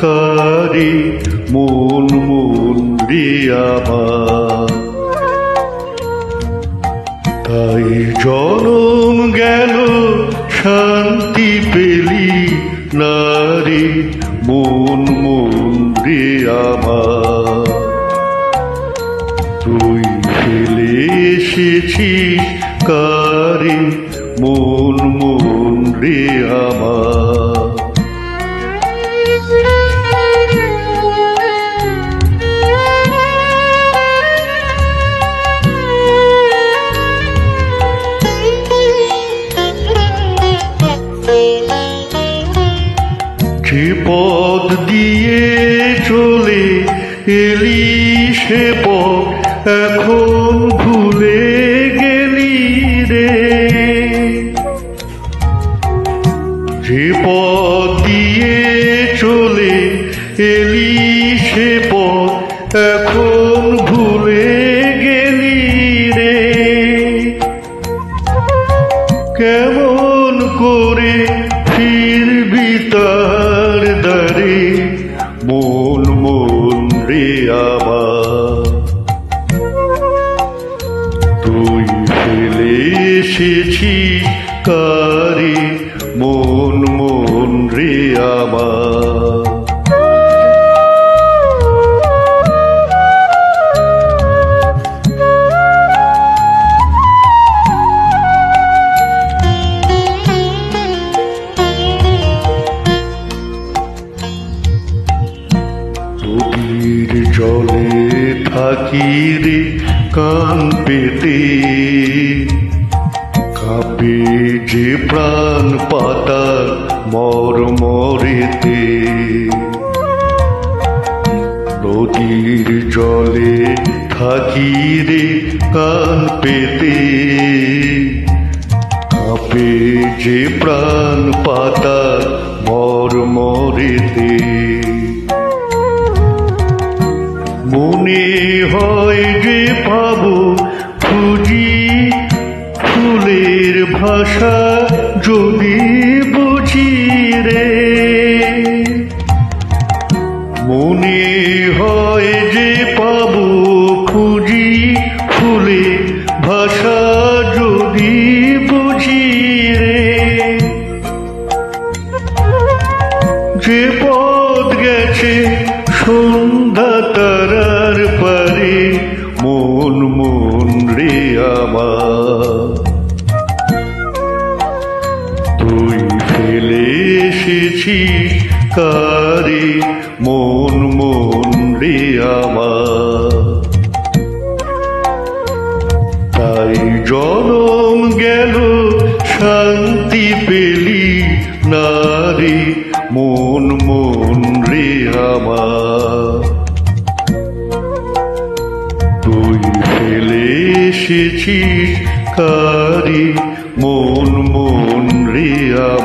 কারে মন মন রে আমার। তাই জনম গেল শান্তি পেলি না রে মন মন রে আমার। তুই ফেলে এসেছিস কারে মন মন রে আমার। যে পথ দিয়ে চলে এলি সে পথ এখন ভুলে গেলি রে। যে পথ দিয়ে চলে এলি সে পথ এখন ভুলে গেলি রে। কেমন করে ফিরবি তার দ্বারে মন মন রে আমার। তুই ফেলে এসেছিস কারে মন মন রে আমার। নদীর জলে থাকি রে কান পেতে কাঁপে যে প্রাণ পাতা মর মরেতে। নদীর জলে থাকি রে কান পেতে কাঁপে যে প্রাণ পাতা মর মরেতে। মনে হয় যে পাবো খুঁজি ফুলের ভাষা যদি বুঝি রে। মনে হয় যে পাবো খুঁজি ফুলের ভাষা যদি বুঝি রে। যে পথ গেছে সন্ধ্যা তারার পারে মন মন রে আমার। তুই ফেলে এসেছিস কারে মন মন রে আমার। তাই জনম গেল শান্তি পেলি না রে মন মন রে আমার। তুই ফেলে এসেছিস কারে মন মন রে আমার।